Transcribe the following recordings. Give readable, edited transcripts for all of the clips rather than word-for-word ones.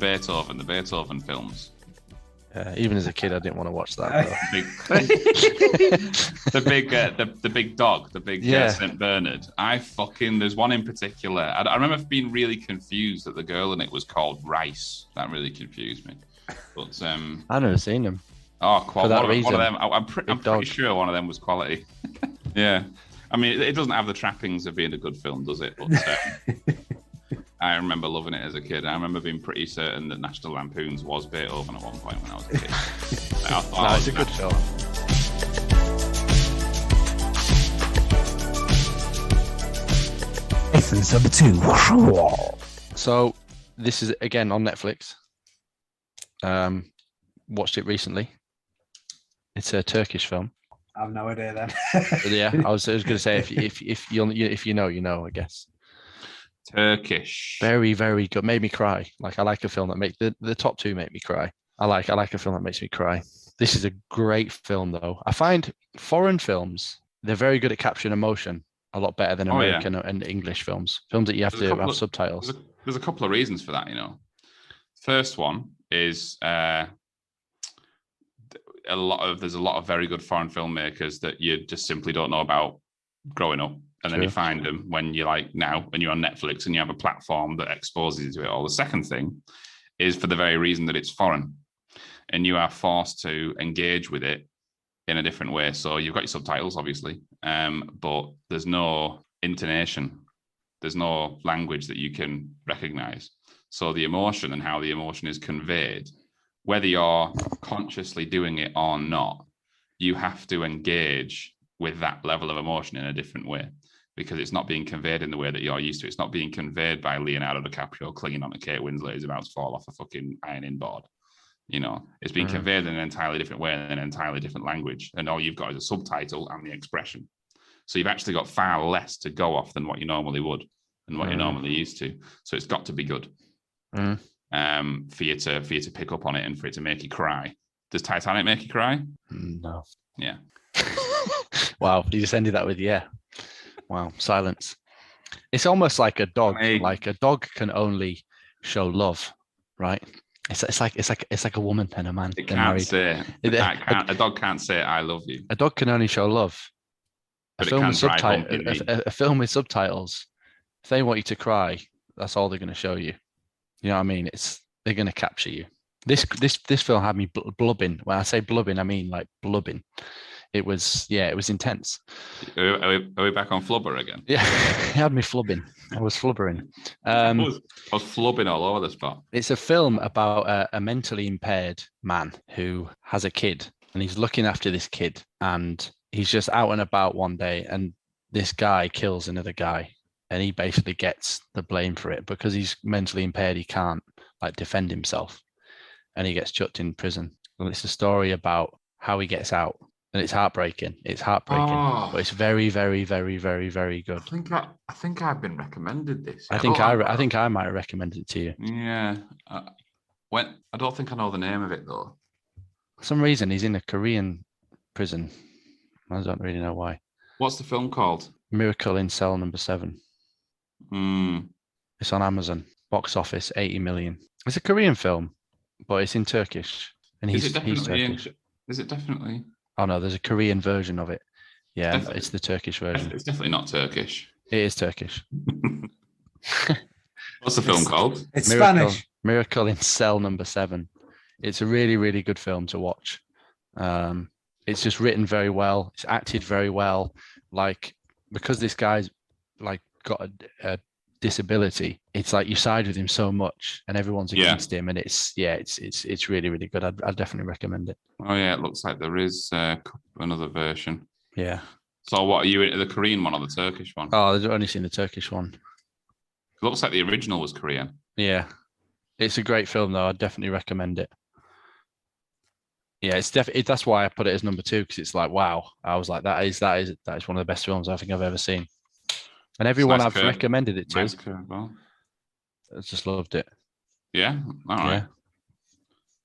the Beethoven films. Even as a kid, I didn't want to watch that. The big dog, the big Saint Bernard. There's one in particular. I remember being really confused that the girl in it was called Rice. That really confused me. But I've never seen them. Oh, for that reason. One of them. I'm pretty sure one of them was quality. Yeah, I mean, it doesn't have the trappings of being a good film, does it? But I remember loving it as a kid. I remember being pretty certain that National Lampoon's was Beethoven at one point when I was a kid. It's a good film. Reference number 2. So this is again on Netflix. Watched it recently. It's a Turkish film. I have no idea then. Yeah, I was going to say if you know, I guess. Turkish. Very, very good. Made me cry. Like, I like a film that make the top two make me cry. I like a film that makes me cry. This is a great film, though. I find foreign films, they're very good at capturing emotion, a lot better than American and English films. Films that you have to have subtitles. There's a couple of reasons for that, First one is there's a lot of very good foreign filmmakers that you just simply don't know about growing up. And then you find them when you're like now, when you're on Netflix and you have a platform that exposes you to it all. The second thing is for the very reason that it's foreign and you are forced to engage with it in a different way. So you've got your subtitles, obviously, but there's no intonation. There's no language that you can recognize. So the emotion and how the emotion is conveyed, whether you're consciously doing it or not, you have to engage with that level of emotion in a different way, because it's not being conveyed in the way that you're used to. It's not being conveyed by Leonardo DiCaprio clinging on to Kate Winslet who's about to fall off a fucking ironing board. It's being conveyed in an entirely different way in an entirely different language. And all you've got is a subtitle and the expression. So you've actually got far less to go off than what you normally would and what you're normally used to. So it's got to be good for you to pick up on it and for it to make you cry. Does Titanic make you cry? No. Yeah. Wow. You just ended that with Wow. Silence. It's almost like a dog. Like a dog can only show love, right? It's like a woman and a man. It can't say. A dog can't say "I love you." A dog can only show love. But A film with subtitles. If they want you to cry, that's all they're going to show you. You know what I mean? They're going to capture you. This film had me blubbing. When I say blubbing, I mean like blubbing. It was intense. Are we back on flubber again? Yeah, it had me flubbing. I was flubbering. I was flubbing all over the spot. It's a film about a mentally impaired man who has a kid, and he's looking after this kid, and he's just out and about one day, and this guy kills another guy, and he basically gets the blame for it because he's mentally impaired. He can't defend himself, and he gets chucked in prison. And it's a story about how he gets out. And it's heartbreaking. But it's very, very, very, very, very good. I think I've been recommended this. I think I might have recommended it to you. Yeah. I don't think I know the name of it though. For some reason, he's in a Korean prison. I don't really know why. What's the film called? Miracle in Cell Number 7. It's on Amazon. Box office 80 million. It's a Korean film, but it's in Turkish, and he's Turkish. Is it definitely? Oh no, there's a Korean version of it. Yeah, it's the Turkish version. It's definitely not Turkish. It is Turkish. What's the film called? It's Spanish. Miracle in Cell Number 7. It's a really, really good film to watch. It's just written very well. It's acted very well. Because this guy's got a disability, it's like you side with him so much, and everyone's against him, and it's really, really good. I'd definitely recommend it. Oh yeah, it looks like there is another version. Yeah. So what are you into, the Korean one or the Turkish one? Oh, I've only seen the Turkish one. It looks like the original was Korean. Yeah, it's a great film though. I'd definitely recommend it. Yeah, it's definitely, that's why I put it as number 2, because it's like, wow. I was like, that is one of the best films I think I've ever seen. And everyone I've recommended it to, I just loved it. Yeah, all right. Yeah.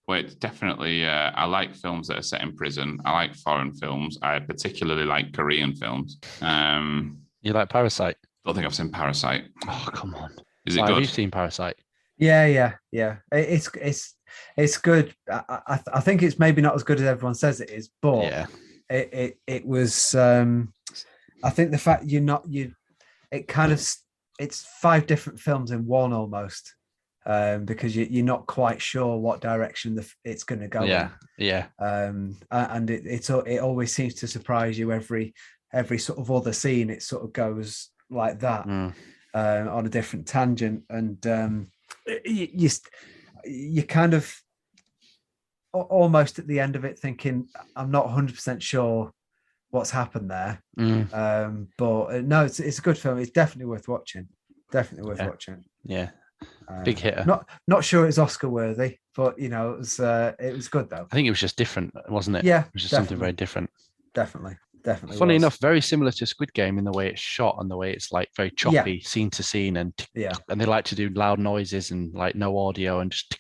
Well, it's definitely, I like films that are set in prison. I like foreign films. I particularly like Korean films. You like Parasite? I don't think I've seen Parasite. Oh, come on. Is it good? Have you seen Parasite? Yeah. It's good. I think it's maybe not as good as everyone says it is, but Yeah. it was. I think the fact it kind of, it's 5 different films in one almost, because you're not quite sure what direction it's going to go in. Yeah. And it always seems to surprise you every sort of other scene. It sort of goes like that, on a different tangent, and you kind of almost at the end of it thinking, I'm not 100% sure what's happened there. But no, it's a good film. It's definitely worth watching. Watching. Yeah. Big hitter. Not sure it's Oscar worthy, but it was good though. I think it was just different, wasn't it? Yeah, it was just something very different. Definitely. Funny enough, very similar to Squid Game in the way it's shot and the way it's like very choppy, scene to scene, and they like to do loud noises and like no audio and just.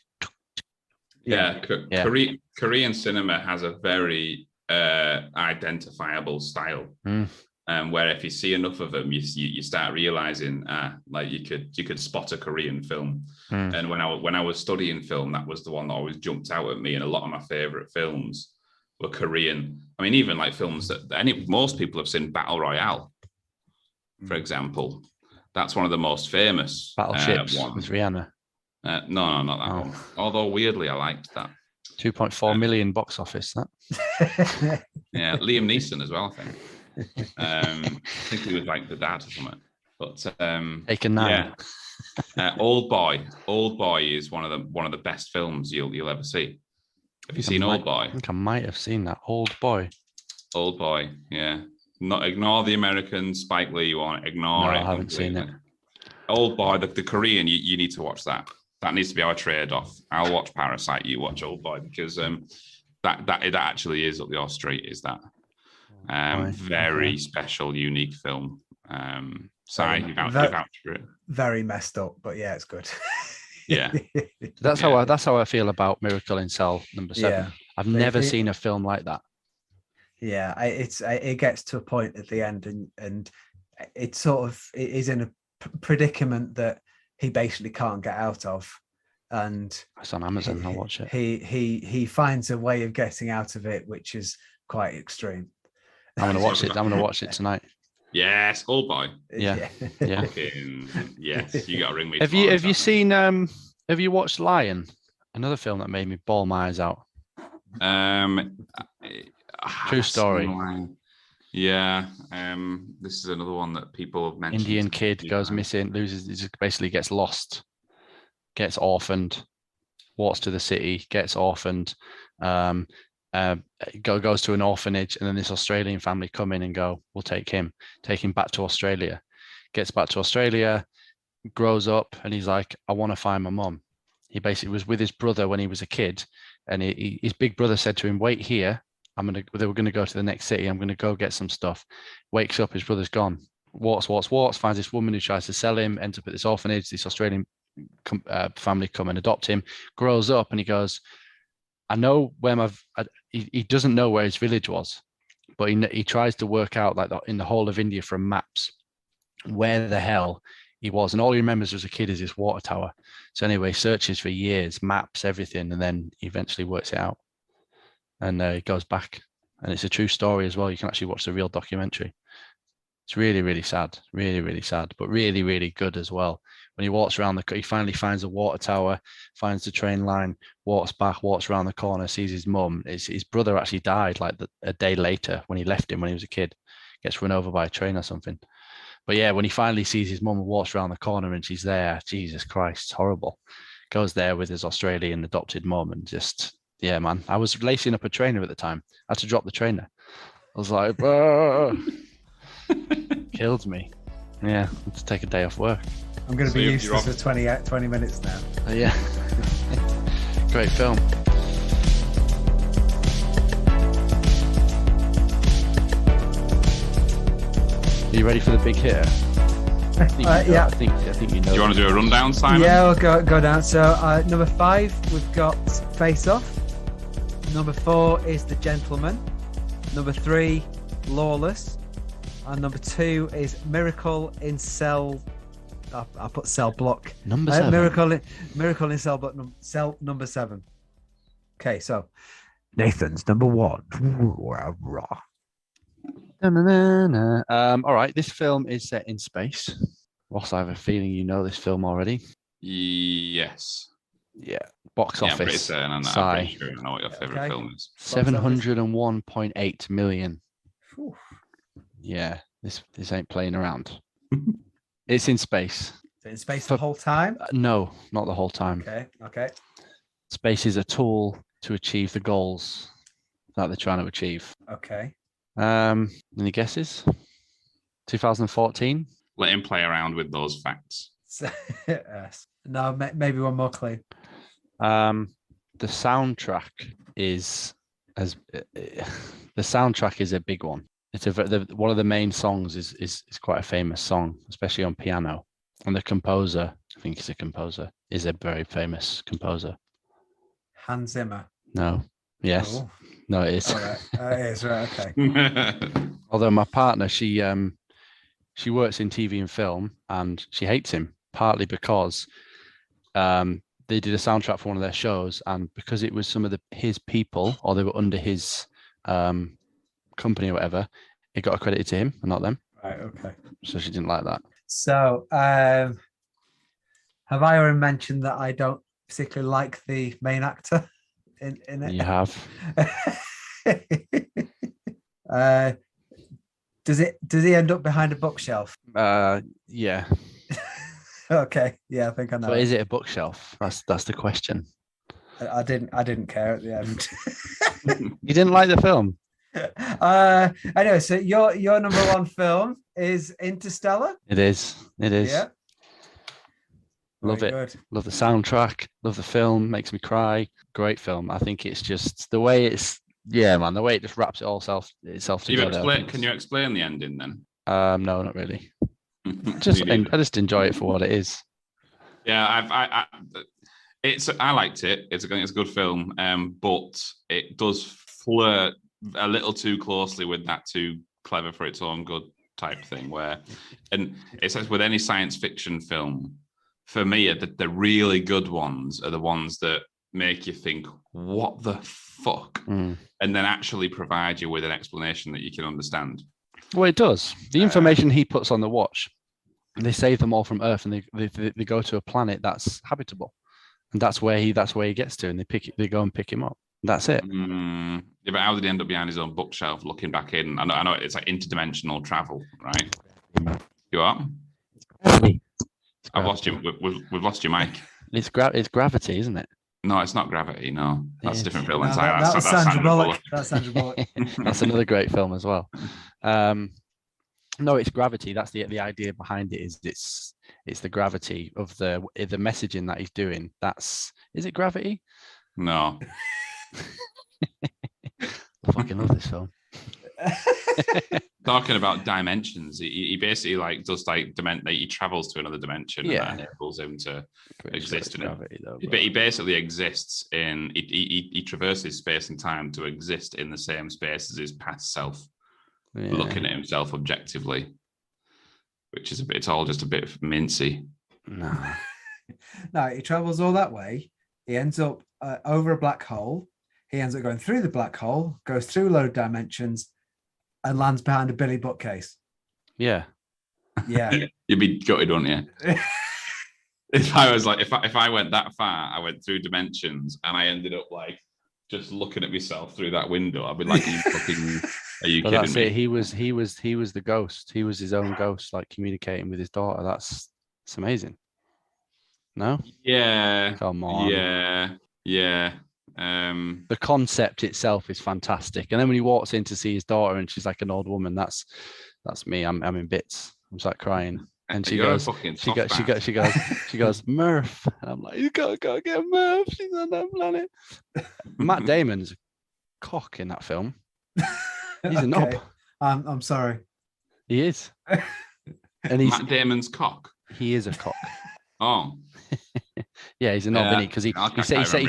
Korean cinema has a very identifiable style. Where if you see enough of them, you start realizing like you could spot a Korean film. And when I was studying film, that was the one that always jumped out at me. And a lot of my favorite films were Korean. I mean, even like films that most people have seen, Battle Royale, for example. That's one of the most famous Battleships ones. with Rihanna. No, not that one. Although weirdly, I liked that. 2.4 million box office. That. Yeah, Liam Neeson as well, I think. I think he was like the dad or something. But Taken 9. Oldboy is one of the best films you'll ever see. Have you seen Oldboy? I think I might have seen that. Oldboy, yeah. Not ignore the American Spike Lee one. Ignore it. I haven't seen it. Oldboy, the Korean, you need to watch that. That needs to be our trade-off. I'll watch Parasite. You watch Oldboy, because that it actually is up your street. Is that very special, unique film? Sorry, very messed up, but yeah, it's good. Yeah, that's how I feel about Miracle in Cell number 7. Yeah. I've never seen a film like that. Yeah, it gets to a point at the end, and it sort of is in a predicament that he basically can't get out of, and it's on Amazon. I'll watch it. He finds a way of getting out of it, which is quite extreme. I'm gonna watch it. I'm gonna watch it tonight. Yes, Oldboy. Yeah. Yes, you got to ring me. Have you seen? Have you watched Lion? Another film that made me bawl my eyes out. True story. Yeah. This is another one that people have mentioned. Indian kid goes missing, basically gets lost, gets orphaned, walks to the city, gets orphaned, goes to an orphanage, and then this Australian family come in and go, we'll take him back to Australia. Gets back to Australia, grows up, and he's like, I want to find my mum. He basically was with his brother when he was a kid, and his big brother said to him, wait here. They were going to go to the next city. I'm going to go get some stuff. Wakes up, his brother's gone. Walks, finds this woman who tries to sell him, ends up at this orphanage. This Australian family come and adopt him. Grows up, and he goes, I know where he doesn't know where his village was, but he tries to work out, like, in the whole of India from maps where the hell he was. And all he remembers as a kid is this water tower. So anyway, searches for years, maps, everything, and then eventually works it out. And he goes back, and it's a true story as well. You can actually watch the real documentary. It's really, really sad, but really, really good as well. When he walks around he finally finds the water tower, finds the train line, walks back, walks around the corner, sees his mum. His brother actually died like a day later when he left him when he was a kid. Gets run over by a train or something. But yeah, when he finally sees his mum and walks around the corner and she's there, Jesus Christ, it's horrible. Goes there with his Australian adopted mum and just... Yeah, man. I was lacing up a trainer at the time. I had to drop the trainer. I was like, killed me. Yeah, I had to take a day off work. I'm going to be useless for 20 minutes now. Yeah. Great film. Are you ready for the big hitter? Yeah. I think you know. Do you want to do a rundown, Simon? Yeah, we'll go down. So number 5, we've got Face Off. Number 4 is The Gentleman. Number 3, Lawless. And number 2 is Miracle in Cell I put Cell Block. Number 7. Miracle in Cell Block. Cell number 7. Okay, so Nathan's number 1. All right, this film is set in space. Ross, I have a feeling you know this film already. Yes. Yeah. Box Yeah, I'm pretty office. certain. I'm Sigh. pretty sure I know what your favorite film is. 701.8 million. Whew. Yeah, this ain't playing around. It's in space. Is it in space the whole time? No, not the whole time. Okay. Space is a tool to achieve the goals that they're trying to achieve. Okay. Any guesses? 2014. Let him play around with those facts. Yes. No, maybe one more clue. The soundtrack is a big one. It's one of the main songs is quite a famous song, especially on piano. And the composer, I think he's a composer, is a very famous composer. Hans Zimmer. No. Yes. Oh. No, it is. All right. It is, right, okay. Although my partner, she works in TV and film, and she hates him partly because they did a soundtrack for one of their shows, and because it was some of his people, or they were under his company or whatever, it got accredited to him and not them. Right, okay. So she didn't like that. So, have I already mentioned that I don't particularly like the main actor in it? You have. Does he end up behind a bookshelf? Yeah. Okay. Yeah, I think I know. But is it a bookshelf? That's the question. I didn't care at the end. You didn't like the film? Anyway, so your number 1 film is Interstellar. It is. Yeah. Love Very it. good. Love the soundtrack. Love the film. Makes me cry. Great film. I think it's just the way it's. Yeah, man. The way it just wraps it all itself together. Can you explain the ending then? No, not really. I just enjoy it for what it is. Yeah, I liked it. It's a good film, but it does flirt a little too closely with that too clever for its own good type thing. And it says with any science fiction film, for me, the really good ones are the ones that make you think, "What the fuck?" and then actually provide you with an explanation that you can understand. Well, it does. The information he puts on the watch, they save them all from Earth, and they go to a planet that's habitable, and that's where he gets to, and they go and pick him up. That's it. Yeah, but how did he end up behind his own bookshelf, looking back in? I know it's like interdimensional travel, right? You are. I've lost you. We've lost your mic. It's gravity, isn't it? No, it's not Gravity. No, that's a different film. No, that's Sandra Bullock. That's Sandra Bullock. That's another great film as well. No, it's Gravity. That's the idea behind it. It's the gravity of the messaging that he's doing. Is it Gravity? No. I fucking love this film. Talking about dimensions, he basically he travels to another dimension, and that enables him to exist in it. But he basically exists in he traverses space and time to exist in the same space as his past self, looking at himself objectively, which is it's all just a bit mincy. No, he travels all that way. He ends up over a black hole. He ends up going through the black hole, goes through a load of dimensions, and lands behind a Billy Bookcase. Yeah. Yeah. You'd be gutted, wouldn't you? If I went that far, I went through dimensions, and I ended up like just looking at myself through that window. I'd be like, are you kidding me? It. He was the ghost. He was his own ghost, like communicating with his daughter. That's amazing. No? Yeah. Come on. Yeah. The concept itself is fantastic, and then when he walks in to see his daughter, and she's like an old woman, that's me. I'm in bits. I'm just like crying, and she goes, Murph, and I'm like, you gotta go get Murph. She's on that planet. Matt Damon's a cock in that film. He's a knob. I'm sorry. He is, and he's Matt Damon's cock. He is a cock. Oh. Yeah, he's a knob, isn't he? Because he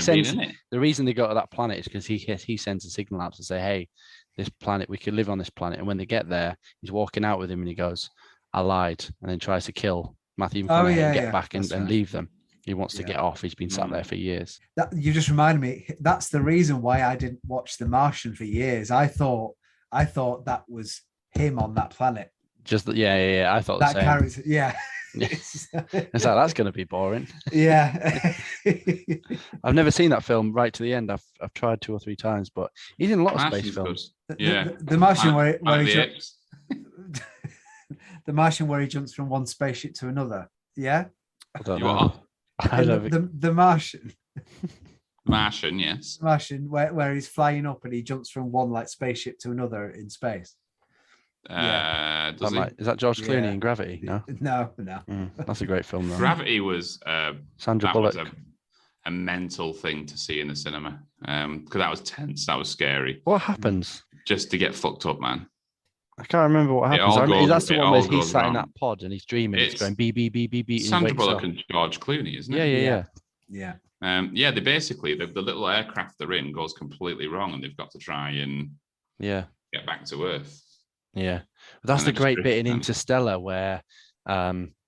sends the reason they go to that planet is because he sends a signal out to say, hey, this planet, we could live on this planet. And when they get there, he's walking out with him and he goes, I lied, and then tries to kill Matthew McConaughey and get yeah, back and right. leave them. He wants to get off. He's been sat there for years. You just reminded me. That's the reason why I didn't watch The Martian for years. I thought that was him on that planet. Just yeah. I thought that the same. character. Yeah. It's like that's going to be boring. Yeah. I've never seen that film right to the end. I've tried 2 or 3 times, but he's in a lot of space films. The Martian where he the Martian where he jumps from one spaceship to another. Yeah. I don't know. The Martian. Martian, yes. Martian, where he's flying up and he jumps from one like spaceship to another in space. Is that George Clooney in Gravity? No. That's a great film, though. Gravity was Sandra Bullock. Was a mental thing to see in the cinema because that was tense. That was scary. What happens? Just to get fucked up, man. I can't remember what happens. That's the one where he's sat in that pod and he's dreaming. It's going beep, beep, beep, beep, beep. Sandra Bullock and George Clooney, isn't it? Yeah. They basically, the little aircraft they're in goes completely wrong and they've got to try and get back to Earth. Yeah. But that's the great bit in Interstellar where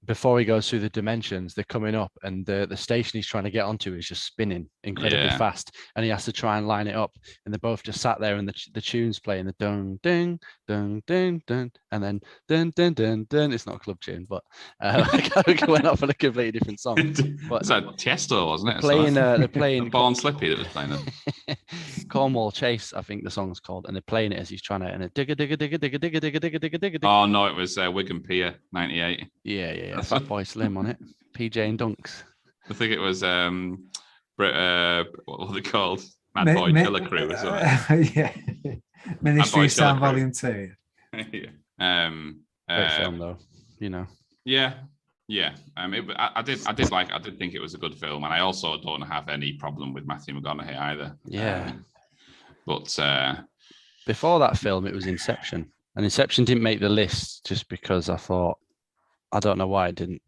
before he goes through the dimensions, they're coming up and the station he's trying to get onto is just spinning incredibly fast. And he has to try and line it up. And they're both just sat there and the tune's playing the dun, dun, dun, dun, dun, and then dun, dun, dun, dun. It's not a club tune, but it went off on a completely different song. But it's like Tiesto, wasn't it? They're playing Born Slippy that was playing it. Cornwall Chase, I think the song's called, and they're playing it as he's trying to, and it digga digga digga digga digga digga digga digga digga. Oh no, it was Wigan Pier '98. Yeah. Fatboy Slim on it. PJ and Dunks. I think it was what were they called? Mad Boy Killer Crew or something. Ministry of Sound Volume 2. Great film though, you know. Yeah. I did think it was a good film, and I also don't have any problem with Matthew McConaughey either. Yeah. But before that film, it was Inception, and Inception didn't make the list just because I thought, I don't know why it didn't.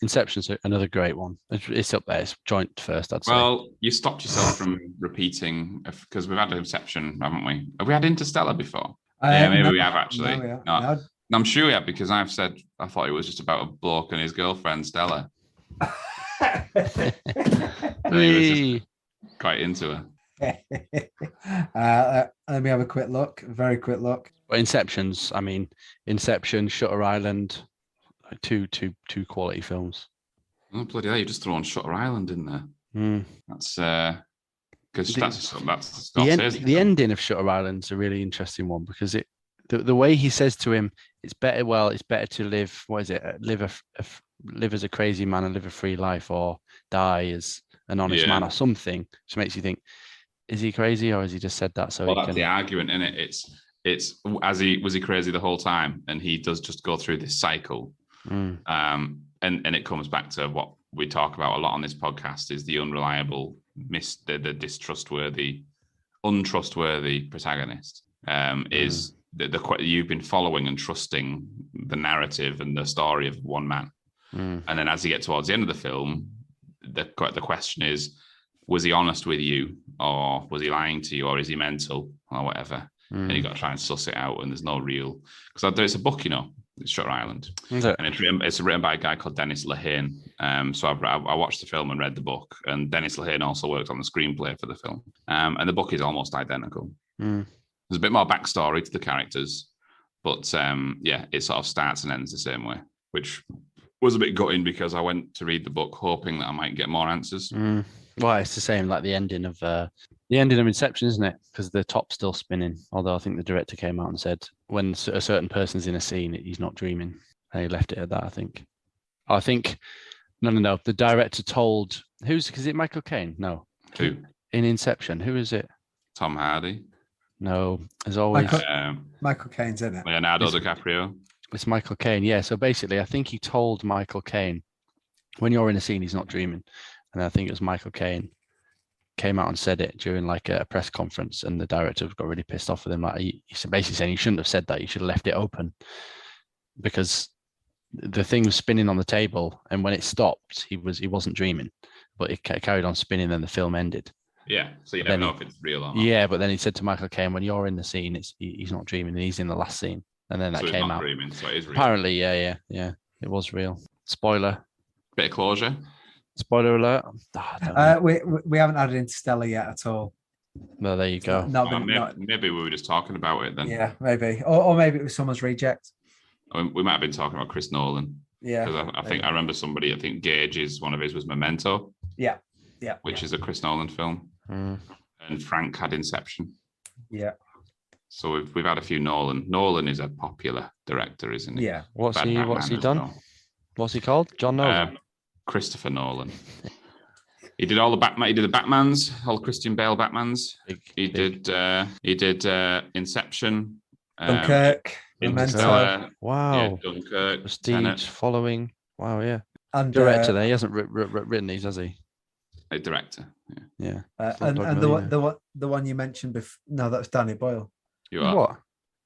Inception's another great one. It's up there. It's joint first, I'd say. Well, you stopped yourself from repeating because we've had Inception, haven't we? Have we had Interstellar before? Maybe we have actually. No, I'm sure we have because I've said I thought it was just about a bloke and his girlfriend Stella. He was just quite into her. Let me have a very quick look. Well, Inception, Shutter Island, two quality films. Oh bloody hell! You just throw on Shutter Island in there. That's because that's the ending of Shutter Island's a really interesting one because the way he says to him, it's better to live. What is it? Live as a crazy man and live a free life, or die as an honest man, or something. Which makes you think, is he crazy or has he just said that so? Well, that's the argument in it. It's was he crazy the whole time, and he does just go through this cycle. And it comes back to what we talk about a lot on this podcast: is the unreliable, the distrustworthy, untrustworthy protagonist. Is you've been following and trusting the narrative and the story of one man, and then as you get towards the end of the film, the question is, was he honest with you, or was he lying to you, or is he mental, or whatever? And you got to try and suss it out. And there's no real, because there's a book, it's Shutter Island, and it's written by a guy called Dennis Lehane. So I watched the film and read the book, and Dennis Lehane also worked on the screenplay for the film. And the book is almost identical. There's a bit more backstory to the characters, but it sort of starts and ends the same way, which was a bit gutting because I went to read the book hoping that I might get more answers. Well, it's the same like the ending of Inception, isn't it? Because the top's still spinning. Although I think the director came out and said when a certain person's in a scene, he's not dreaming. And he left it at that, I think. No. The director told is it Michael Caine? No. Who? In Inception, who is it? Tom Hardy. No, there's always Michael Caine's in it. Leonardo DiCaprio. It's Michael Caine, yeah. So basically, I think he told Michael Caine, when you're in a scene, he's not dreaming. And I think it was Michael Caine came out and said it during like a press conference, and the director got really pissed off with him. Like he basically saying you shouldn't have said that. You should have left it open because the thing was spinning on the table, and when it stopped, he wasn't dreaming, but it carried on spinning. Then the film ended. Yeah, so you never know if it's real or not. Yeah, but then he said to Michael Caine, when you're in the scene, he's not dreaming, and he's in the last scene, and then that came out. Dreaming, so it is real. Apparently, yeah. It was real. Spoiler. Bit of closure. Spoiler alert. I don't know. We haven't added Interstellar yet at all. Well, there you go. Maybe we were just talking about it then. Yeah, maybe. Or maybe it was someone's reject. I mean, we might have been talking about Chris Nolan. Yeah. Because I think I remember somebody, I think Gage's, one of his was Memento. Yeah. Which is a Chris Nolan film. Mm. And Frank had Inception. Yeah. So we've had a few Nolan. Nolan is a popular director, isn't he? Yeah. What's he done? Well. What's he called? John Nolan. Christopher Nolan. He did all the Batman. He did the Batmans, all Christian Bale Batmans. He did Inception, Dunkirk, Interstellar. Wow. Yeah, Dunkirk, Prestige, Tenet. Following. Wow, yeah. And Director there. He hasn't written these, has he? A director. Yeah. And the one you mentioned before. No, that was Danny Boyle. You are. What?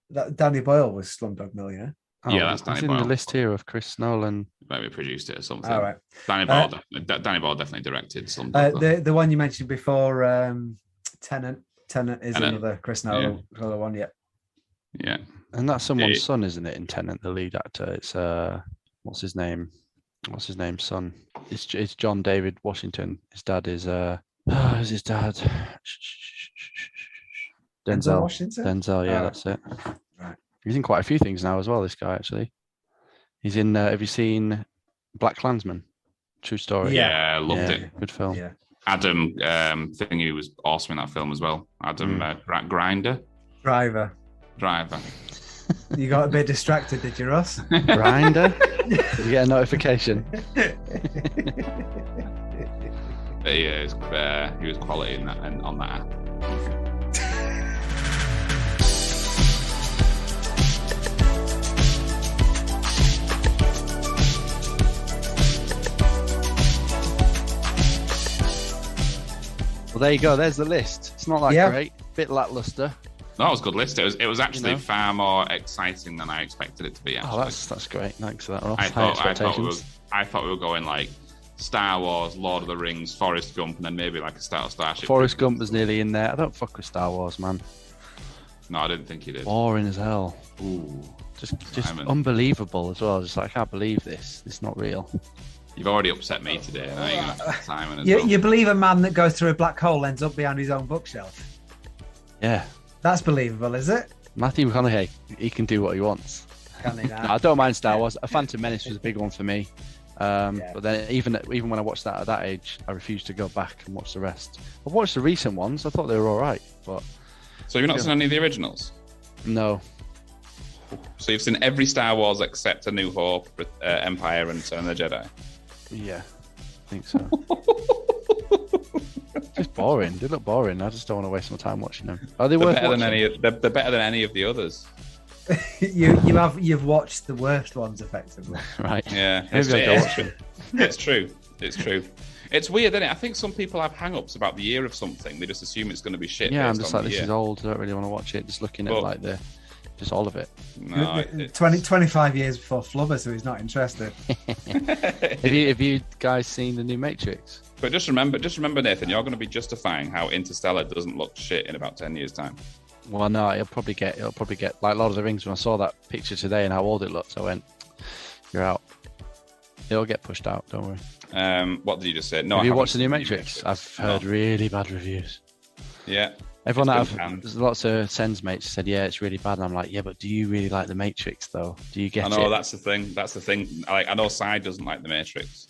That Danny Boyle was Slumdog Millionaire. Oh, Yeah, that's it's Danny in Boyle. the list here of Chris Nolan. Maybe produced it or something. All right. Danny Boyle definitely directed something. The one you mentioned before, Tenet is another Chris Nolan one. Yeah. Yeah. And that's someone's son, isn't it? In Tenet, the lead actor. It's what's his name? What's his name's son? It's John David Washington. His dad is who's his dad? Denzel Washington. Denzel, yeah, that's it. Right. He's in quite a few things now as well. This guy actually. He's in. Have you seen Black Klansman? True story. Yeah, loved it. Good film. Yeah. Adam Thingy was awesome in that film as well. Adam Driver. You got a bit distracted, did you, Ross? Grinder? Did you get a notification? But yeah, he was quality in that and on that app. Well, there you go. There's the list. It's not that great. Bit lackluster. That was a good list. It was actually far more exciting than I expected it to be. Actually. Oh, that's great. Thanks for that, Ross. I thought we were going like Star Wars, Lord of the Rings, Forrest Gump, and then maybe like a Starship. Forrest Gump was nearly in there. I don't fuck with Star Wars, man. No, I didn't think you did. Boring as hell. Ooh, just unbelievable as well. Just like, I can't believe this. It's not real. You've already upset me today. Now you're gonna Simon as well. You believe a man that goes through a black hole ends up behind his own bookshelf? Yeah. That's believable, is it? Matthew McConaughey, he can do what he wants. Can he now? No, I don't mind Star Wars. A Phantom Menace was a big one for me. But then even when I watched that at that age, I refused to go back and watch the rest. I've watched the recent ones. I thought they were all right. But so you've not seen any of the originals? No. So you've seen every Star Wars except A New Hope, Empire, and Return of the Jedi? Yeah, I think so. Just boring. They look boring. I just don't want to waste my time watching them. Are they worth watching? They're better than any of the others. You've watched the worst ones effectively. Right. Yeah. It's true. It's weird, isn't it? I think some people have hang-ups about the year of something. They just assume it's going to be shit. Yeah, I'm just like, this is old. I don't really want to watch it. Just looking at just all of it. No, 25 years before Flubber, so he's not interested. Have you guys seen the new Matrix? But just remember, Nathan, you're going to be justifying how Interstellar doesn't look shit in about 10 years' time. Well, no, it'll probably get like Lord of the Rings. When I saw that picture today and how old it looked, I went, "You're out." It'll get pushed out. Don't worry. What did you just say? No, have you watched the new Matrix? I've heard really bad reviews. Yeah. There's lots of Sen's mates said, yeah, it's really bad. And I'm like, yeah, but do you really like the Matrix though? Do you get it? I know, that's the thing. Like, I know Sai doesn't like the Matrix.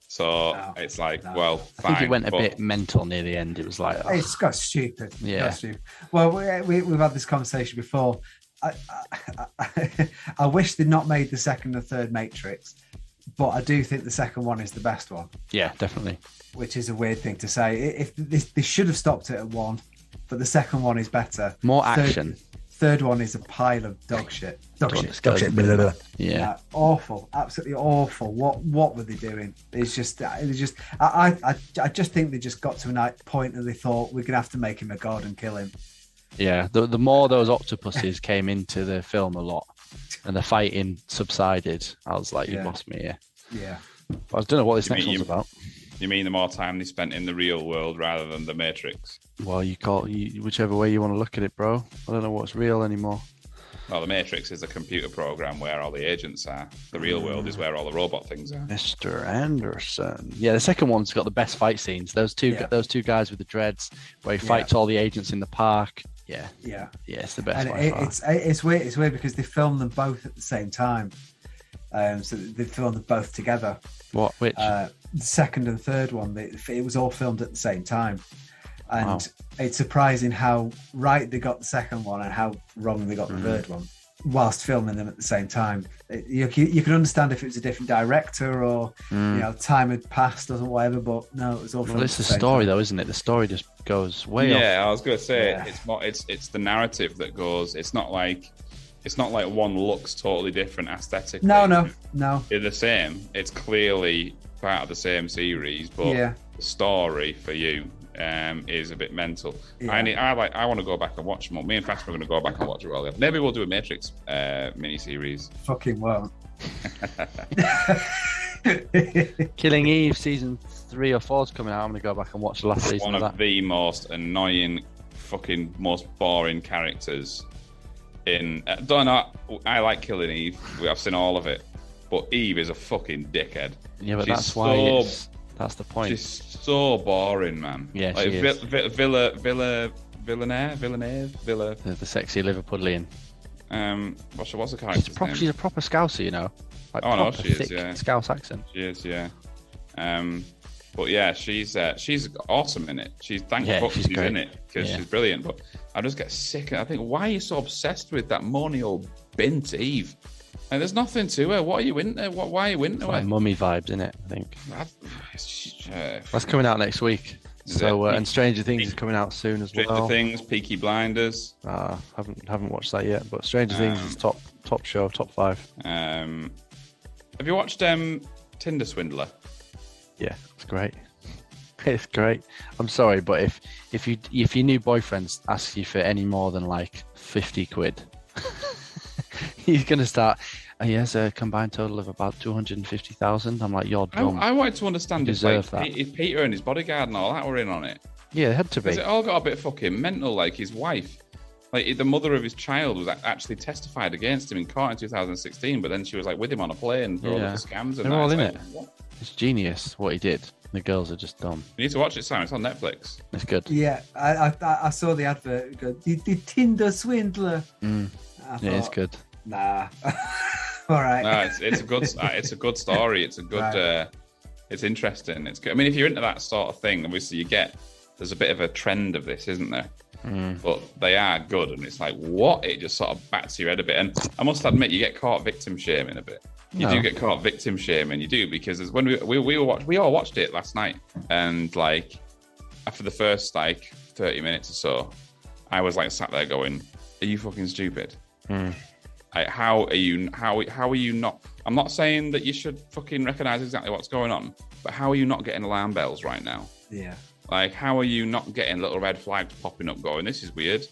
So it's like, well, fine. I think it went a bit mental near the end. It was like, it's got stupid. Yeah. Stupid. Well, we've had this conversation before. I wish they'd not made the second and third Matrix, but I do think the second one is the best one. Yeah, definitely. Which is a weird thing to say. If they should have stopped it at one, but the second one is better. More action. Third one is a pile of dog shit. Dog shit. Yeah. Awful. Absolutely awful. What were they doing? I just think they just got to a point and they thought we're gonna have to make him a god and kill him. Yeah. The more those octopuses came into the film a lot and the fighting subsided, I was like, you lost me here. Yeah. But I don't know what this next one's about. You mean the more time they spent in the real world rather than the Matrix? Well, whichever way you want to look at it, bro. I don't know what's real anymore. Well, the Matrix is a computer program where all the agents are. The real world is where all the robot things are. Mr. Anderson. Yeah, the second one's got the best fight scenes. Those two guys with the dreads, where he fights all the agents in the park. Yeah, it's the best. And it's weird. It's weird because they filmed them both at the same time. So they filmed them both together. Which? The second and third one. It was all filmed at the same time. And it's surprising how right they got the second one and how wrong they got the third one whilst filming them at the same time. You can understand if it was a different director or time had passed or whatever, but no, it was all filmed. Well, it's the story though, isn't it? The story just goes way off. Yeah, I was going to say it's the narrative that goes. It's not like one looks totally different aesthetically. No. They're the same. It's clearly part of the same series, but the story for you is a bit mental. I want to go back and watch more. Me and Fatima are going to go back and watch it all. Maybe we'll do a Matrix mini-series. Fucking well. Killing Eve season 3 or 4 is coming out. I'm going to go back and watch the last season One of of that. the most annoying, fucking most boring characters in... don't know, I like Killing Eve. I've seen all of it. But Eve is a fucking dickhead. Yeah, but that's why that's the point. She's so boring, man. Yeah, like, she is. Villeneuve. The sexy Liverpudlian. What's the character's name? She's a proper Scouser, you know. Like She is, yeah. Scouse accent. She is, yeah. But yeah, she's awesome in it. She's she's in it because she's brilliant. But I just get sick. I think, why are you so obsessed with that moany old bint Eve? And there's nothing to her. What are you into? Why are you into her? Like mummy vibes, in it, I think. That's coming out next week. And Stranger Things is coming out soon as well. Stranger Things, Peaky Blinders. Haven't watched that yet, but Stranger Things is top show, top 5. Have you watched Tinder Swindler? Yeah, it's great. It's great. I'm sorry, but if your new boyfriend asks you for any more than like 50 quid, he's gonna start. He has a combined total of about 250,000. I'm like, you're dumb. I wanted to understand if Peter and his bodyguard and all that were in on it. Yeah, it had to be. Because it all got a bit fucking mental. Like his wife, like the mother of his child, was actually testified against him in court in 2016. But then she was like with him on a plane for all of the scams. And they're all in like, it. What? It's genius what he did. The girls are just dumb. You need to watch it, Simon. It's on Netflix. It's good. Yeah, I saw the advert. The Tinder Swindler. It's good. Nah. All right. No, it's a good. It's a good story. It's a good. Right. It's interesting. It's good. I mean, if you're into that sort of thing, obviously there's a bit of a trend of this, isn't there? But they are good, and it's like, what? It just sort of bats your head a bit. And I must admit, you get caught victim shaming a bit. You do get caught victim shaming. You do, because when we all watched it last night, and like after the first like 30 minutes or so, I was like sat there going, "Are you fucking stupid? Like, how are you not? I'm not saying that you should fucking recognize exactly what's going on, but how are you not getting alarm bells right now? Yeah. Like, how are you not getting little red flags popping up going, this is weird?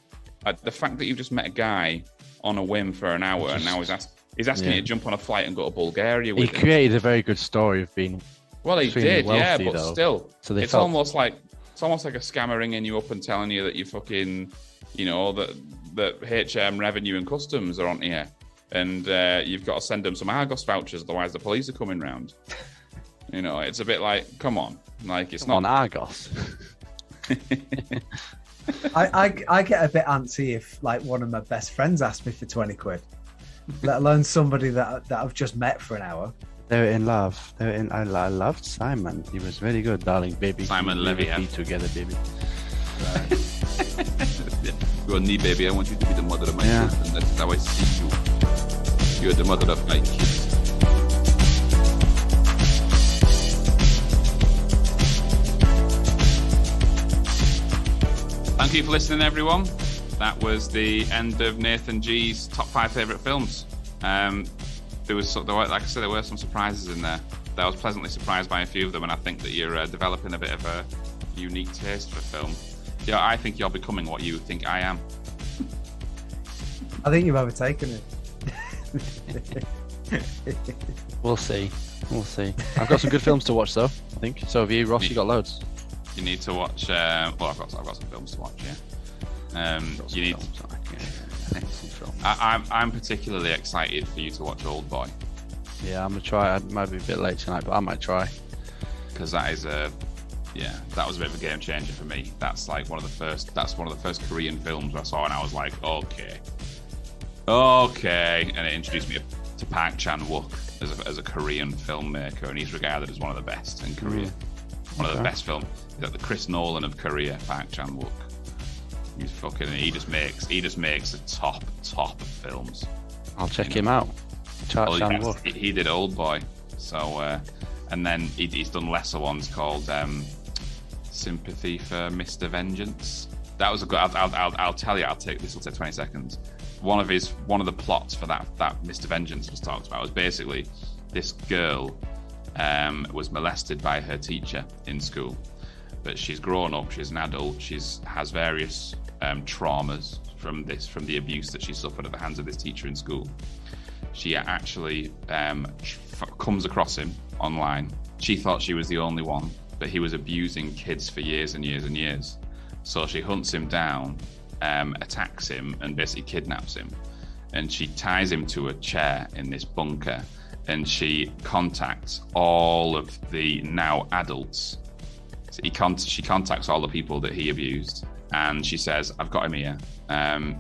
Like, the fact that you've just met a guy on a whim for an hour and now he's asking you to jump on a flight and go to Bulgaria with him. He created a very good story of being he did, wealthy, but though. Still. So it's almost like a scammer ringing you up and telling you that you fucking, that HM Revenue and Customs are on here. And you've got to send them some Argos vouchers, otherwise the police are coming round. It's a bit like, come on. Like, it's not on Argos. I get a bit antsy if like one of my best friends asked me for 20 quid, let alone somebody that I've just met for an hour. They were in love. I loved Simon. He was very good, darling, baby. Simon Levy. Be together, baby. Right. You're me, baby. I want you to be the mother of my children. That's how I see you. You're the mother of my kids. Thank you for listening, everyone. That was the end of Nathan G's top 5 favourite films. There were some surprises in there. I was pleasantly surprised by a few of them, and I think that you're developing a bit of a unique taste for film. Yeah, I think you're becoming what you think I am. I think you've overtaken it. We'll see. I've got some good films to watch, though. I think. So have you, Ross? You got loads. You need to watch. I've got some films to watch. Yeah. You need. I'm particularly excited for you to watch Oldboy. Yeah, I'm gonna try. I might be a bit late tonight, but I might try. Because that is that was a bit of a game changer for me. That's like one of the first Korean films I saw, and I was like, okay, and it introduced me to Park Chan-wook as a Korean filmmaker, and he's regarded as one of the best in Korea. One of the best films. He's like the Chris Nolan of Korea, Park Chan-wook. He just makes the top of films. I'll check him out. He did Oldboy, so and then he's done lesser ones called Sympathy for Mr. Vengeance. That was a good. I'll tell you. This will take 20 seconds. One of the plots for that Mr. Vengeance was talked about was basically this girl was molested by her teacher in school, but she's grown up. She's an adult. Has various traumas from the abuse that she suffered at the hands of this teacher in school. She actually comes across him online. She thought she was the only one, but he was abusing kids for years and years and years. So she hunts him down, attacks him, and basically kidnaps him. And she ties him to a chair in this bunker, and she contacts all of the now adults. So she contacts all the people that he abused, and she says, I've got him here.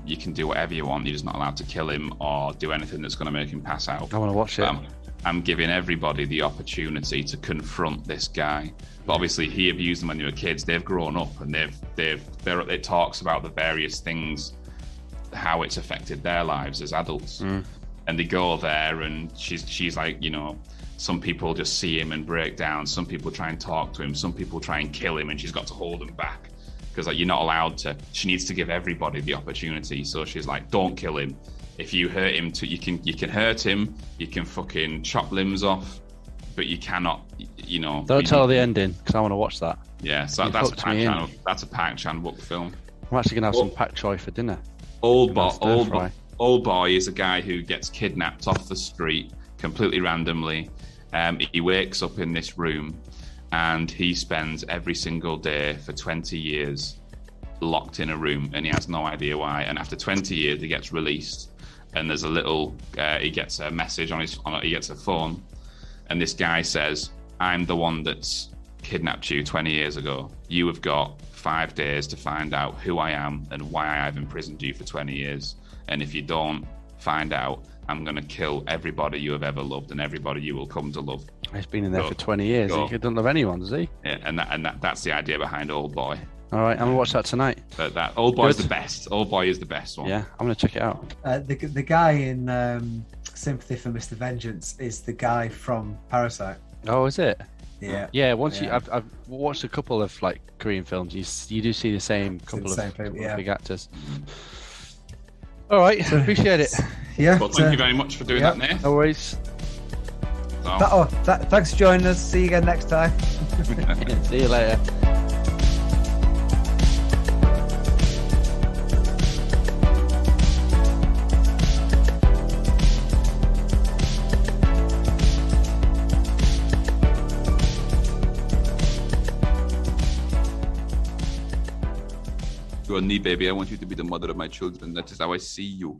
You can do whatever you want. You're just not allowed to kill him or do anything that's going to make him pass out. I want to watch it. I'm giving everybody the opportunity to confront this guy. But obviously, he abused them when they were kids. They've grown up, and it talks about the various things, how it's affected their lives as adults. And they go there, and she's like, some people just see him and break down. Some people try and talk to him. Some people try and kill him, and she's got to hold him back because you're not allowed to. She needs to give everybody the opportunity. So she's like, don't kill him. If you hurt him, you can hurt him. You can fucking chop limbs off, but you cannot. Don't tell the ending because I want to watch that. Yeah, so that's a Park Chan-wook film. I'm actually gonna have some pak choi for dinner. Oldboy is a guy who gets kidnapped off the street completely randomly. He wakes up in this room, and he spends every single day for 20 years locked in a room, and he has no idea why. And after 20 years, he gets released, and there's he gets a message he gets a phone, and this guy says, I'm the one that's kidnapped you 20 years ago. You have got 5 days to find out who I am and why I've imprisoned you for 20 years. And if you don't find out, I'm going to kill everybody you have ever loved and everybody you will come to love. He's been in there for 20 years. He doesn't love anyone, does he? Yeah, and that's the idea behind Oldboy. All right, I'm going to watch that tonight. But that Oldboy is the best. Oldboy is the best one. Yeah, I'm going to check it out. The guy in Sympathy for Mr. Vengeance is the guy from Parasite. Oh, is it? Yeah. Yeah. I've watched a couple of Korean films. You do see the same couple of big actors. All right, appreciate it. Yeah. Well, thank you very much for doing that, Nate. No worries. Thanks for joining us. See you again next time. See you later. Go on, baby. I want you to be the mother of my children. That is how I see you.